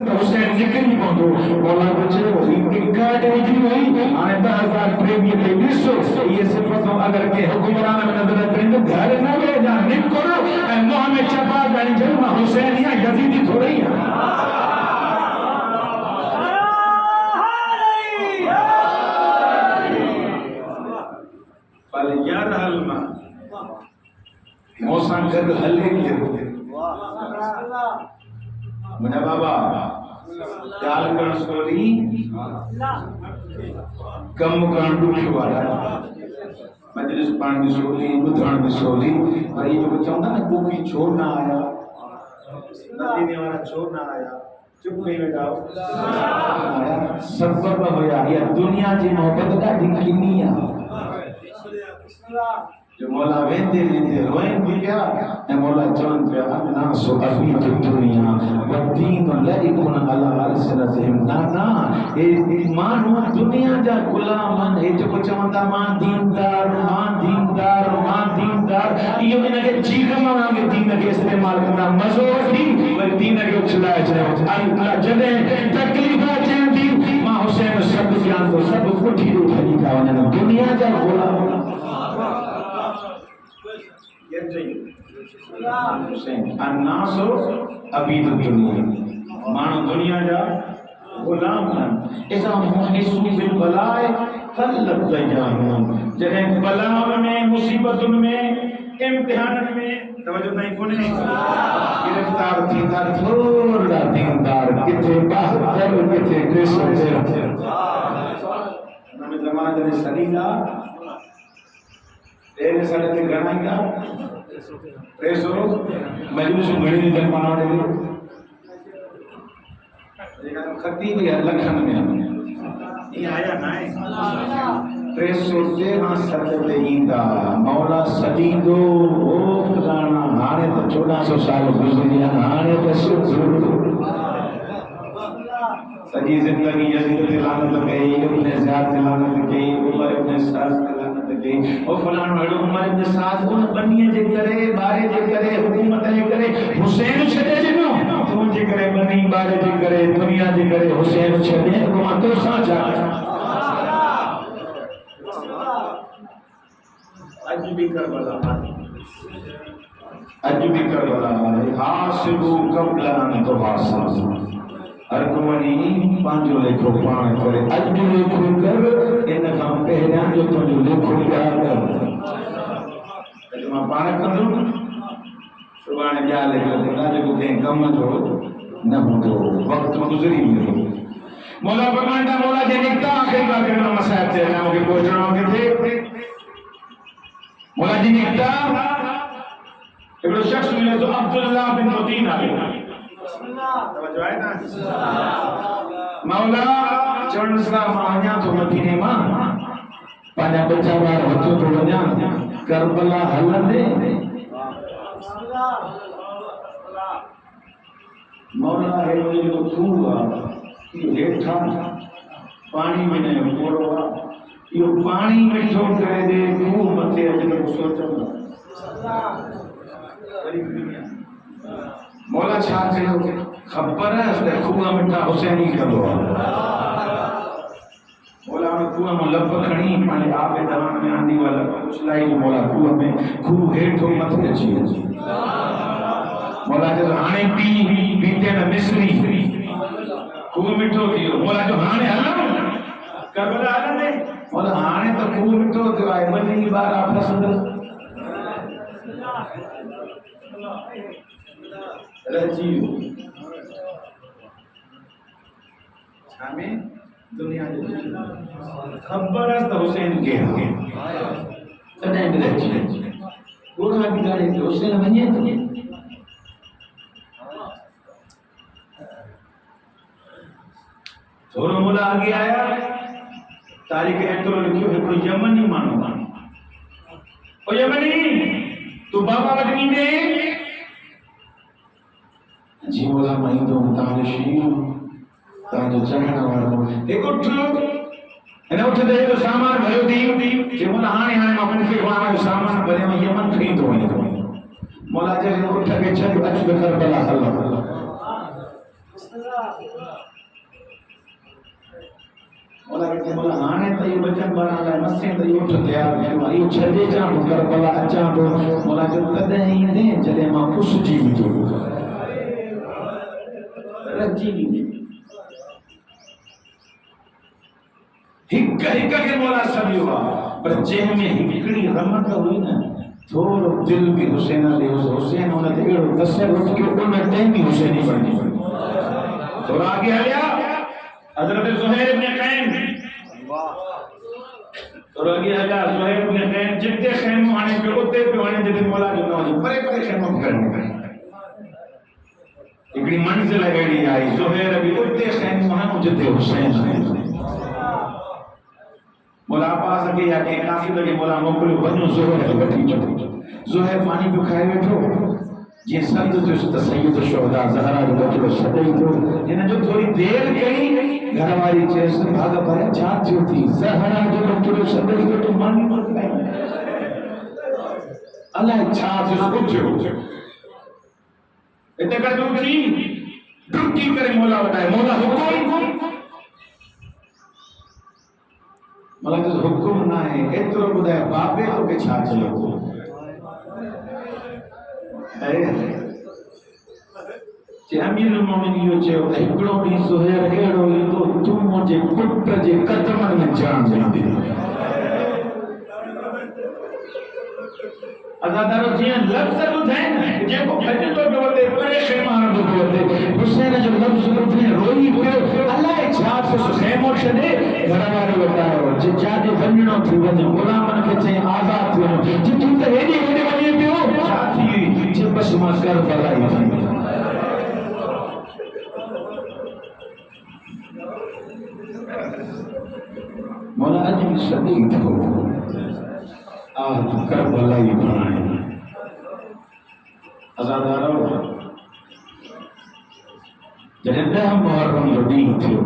हुसैन निकली पहुंचो मौला बचे इनकाटे जी हुई आने 10,000 प्रेमी के विश्व ये सिफतों अगर के हुक्मरान में नजर करें तो घर न ले जा निक करो ए मोहम्मद चपा गन जन्म हुसैन या यजीदी थोड़ी है फल यार हलमा मौसा कर हल्ले के मुझे बाबा ख्याल करण सोली कम करण दुखी वाला मजलिस पाण में सोली बुधण में सोली पर ये जो चवंदा न कोकी छोड़ ना आया नदीने वाला छोड़ ना आया चुप नहीं बैठा आया सबब होया या दुनिया जी मोहब्बत का दिखनी है जो मौला वेंदे वेंदे रोएं भी क्या ए मौला चवन पे अन्ना सो अभी तो दुनिया वदीन लइकुन अला अलसनतिहिम ना ए मानो दुनिया जा गुलाम ए जो चवंदा मान दीनदार इयो इनके चीख मांगे दीन के इस्तेमाल करना मजो थी व दीन के उछलाए छे अल्लाह जदे तकलीफ अचे थी मां हुसैन सब जान तो सब कुठी रो खली का वने दुनिया जा गुलाम हुसैन अन्नासो अबीद दुनिया मानो दुनिया जा गुलाम है ऐसा मुहनिसु बिल बलाए खल्लत दयाम जने बलाओं में मुसीबतों में इम्तिहान में तवज्जो नहीं कोने गिरफ्तार दीनदार थोड़ा दीनदार किथे बहादुर किथे कृष्ण नमे जमाना जने सलीला એને સાથે ગણાઈગા પ્રેસો મજલિસ ઘણી જન બનાવડે એકા ખતીબ या लखन में ये आया ना है प्रेसो से ना सजदे इंदा मौला सजीदो ओ फलाना हाने तो 1400 साल गुजरिया हाने तो सजी जिंदगी यजीद पे लानत गई इब्ने ज़ियाद पे लानत गई उमर इब्ने साद पे लानत गई ओ फलान हड़ो उमर इब्ने साद उन बनिए जे करे बारे जे करे हुकूमत जे करे हुसैन छडे जे नो तू जे करे बनी बारे जे करे दुनिया जे करे हुसैन छडे को तो सा जा आज भी करबला हासिबु कबला अन तुहासिबु हर कोनी पांजो लेखो पाण करे अज लेखो कर इन खां पहिरियां जो तुंहिंजो लेखो याद कर अज मां पाण कंदुमि सुभाणे ॿिया लेख कंदा जेको कंहिं कम जो न हूंदो वक़्तु गुज़री वेंदो मौला फरमाईंदा मौला जे निकता आख़िरी बार करना मसाइब ते अञा मूंखे पहुचणो किथे मौला जी निकता हिकिड़ो शख़्स मिले तो अब्दुल्ला बिन मुतीन आहे तवज्जो है ना मौला चरण सलाम आया तो मदीने मां पाजा बच्चा बार वचो तो वञा करबला हलंदे मौला हे जो खूह ये हेठा पानी में ने मोड़ो यो पानी मिठो करे दे खूह मथे अजन सोचो मौला छा कयो खबर है ते खूह मिठा हुसैन ही कंदो मौला ने खूह में लब खणी पानी आबे दवान में आंदी वाला उछलाई जो मौला खूह में खूह हेठो मथे अची मौला जो हाणे पीते न मिस्री खूह मिठो थियो मौला जो हाणे हलण करबला हलंदे मौला हाणे तो खूह मिठो थियो आहे बनी बार आपस रजी हमें दुनिया जो खबर है तो हुसैन के हैं तने भी रजी गोरा भी गाड़ी हुसैन बनिए तो थोड़ा मोला आगे आया तारीख एतरो लिखियो है कोई यमनी मानो ओ यमनी तू बाबा वटनी दे जी मोला मई तो तानशीन ताजो चढ़ण वालो एक उठ एने उठ दे तो सामान भरियो दी जे मोला हाणे मां मुंखे वाणा जो सामान भरियो यमन खणी तो वने मोला जे उठ के छड अच करबला हल बोला कि बोला हाने त ये बचन बनाला मसे त ये उठ तैयार है ये छदे जा करबला अचा तो बोला जो तदे ही दे जदे मां खुश जी तो रजी हिक के मोला सभी हुआ पर जेह में हिकड़ी रमत हुई ना थोड़ो दिल भी हुसैन दे हुसैन होने ते एड़ो तसर के उन टाइम भी हुसैनी बनी थोड़ा आगे आ गया हजरत ज़ुहैर इब्न कैन थोड़ा आगे आ गया ज़ुहैर इब्न कैन जितने खैम आने पे उतने पे आने जितने मौला जो ना परे परे खैम करने इकड़ी मंजिल एड़ी आई ज़ुहैर अभी उतने खैम वहां जितने हुसैन मोला पास के या के काफी लगे मोला मोकलो वनो ज़ुहैर बठी ज़ुहैर मानी पे खाए बैठो ये संत जो सैयद शुहदा ज़हरा जो बचो सदई तो इन जो थोड़ी देर करी घर वाली चेस भाग पर जात जो थी ज़हरा जो बचो सदई तो मानी मत नहीं अल्लाह छा जो बुझो इते कर दूची डुकी करे मौला बताए मौला हुकुम मौला जो हुकुम ना है एतरो बुधाए बाबे तो के छा चलो अमीरुल मोमिनीन यो चयो त हिकड़ो डी ज़ुहैर एड़ो ईंदो तू मुंहिंजे पुट जे कदमनि में जान ॾींदी अज़ादारो जीअं लफ़्ज़ ॿुधाइनि जेको भॼंदो पियो वते परे ख़ैमानो पियो वते हुसैन जो लफ़्ज़ ॿुधी रोई पियो अलाए छा थियो ख़ैमो छॾे घर वारो वटायो जिते वञणो थी वञे ग़ुलामनि खे चई आज़ाद थी वञो जिते त हेॾे हेॾे वञे पियो छा थी जे बस मां करबला ई थी मौला अज भी सदी थो आज करबला ही बनाए अज़ादारो जॾहिं 10 मुहर्रम जो ॾींहुं थियो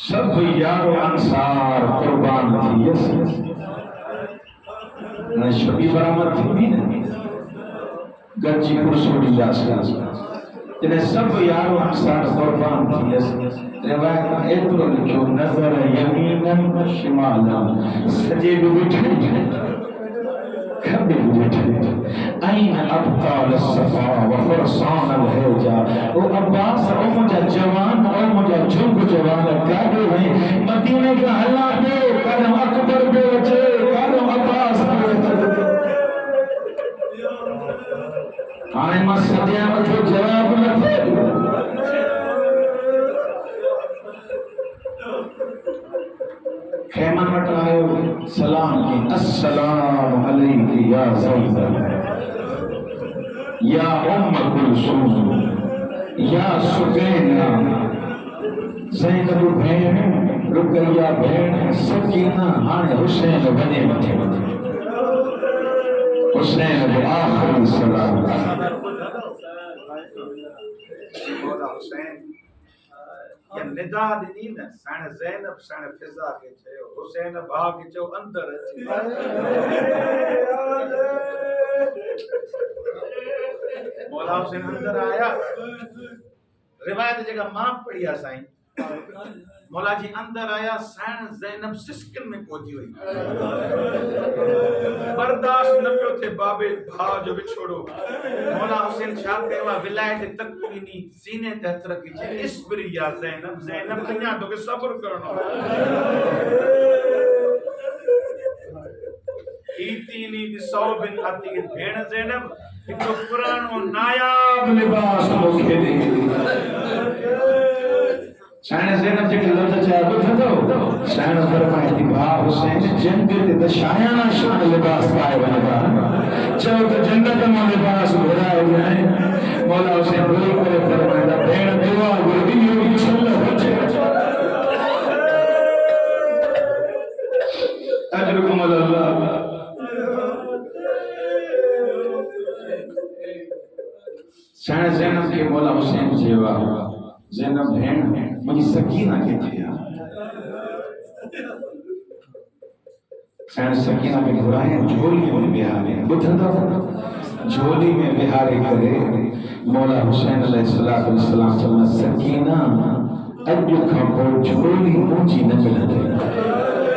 सब यारो अंसार कुर्बान थी यस न शबी बरामद थी न गच्ची पुरसोड़ी जास जने सब यारो अंसार कुर्बान थी यस रिवायत में एतरो लिखो नजर यमीनन शिमालन सजे भी बैठे खबे भी बैठे ऐन अब्ताल सफा व फरसान अलहजा ओ अब्बास ओ मुझा जवान ओ मुझा झुंग जवान काहे हैं मदीने का हल्ला पे कदम अकबर पे बचे कदम अब्बास पे बचे हाणे मां सदिया वठो जवाब न थे खैमन वट आयो सलाम की अस्सलाम अलैहि या ज़ैनब या उम्म कुलसूम या सुकैना ज़ैनब भेण रुकैया भेण सकीना हाणे हुसैन वने मथे हुसैन जो आखिरी सलाम हुसैन ये निदा दी न साण ज़ैनब साण फिजा के चयो हुसैन भाग चो अंदर अची मौला हुसैन अंदर आया रिवायत जगह मां पढ़िया साईं मौला जी अंदर आया साण ज़ैनब सिस्कन में पहुंची हुई बर्दाश्त न पियो थे बाबे भा जो विछोड़ो मौला हुसैन छा कयो विलायत तक नी सीने ते हथ रखी छे इस्बरी या ज़ैनब ज़ैनब कन्या तो के सब्र करणो ईतीनी बिसौबिन अतीर भेण ज़ैनब हिकड़ो पुरानो नायाब लिबास मोखे दे साण ज़ैनब जे लफ्ज़ चाहे ॿुधंदो साण फरमाए थी भाउ हुसैन जंग ते त शायाना शान लिबास पाए वञा चओ त जन्नत मां लिबास घुराए वञे मौला हुसैन रोई करे फरमाईंदा भेण दुआ घुरबी हुई छल हुजे अजरकुम अल्लाह साण ज़ैनब के मौला हुसैन जेवा ज़ैनब भेण मुझी सकीना के थे साण सकीना के घुराए झोली में बिहार में बुधंदा झोली में विहारे करे मौला हुसैन अलैहिस्सलाम फरमा सकीना अॼु खां पोइ झोली मुंहिंजी न मिलंदे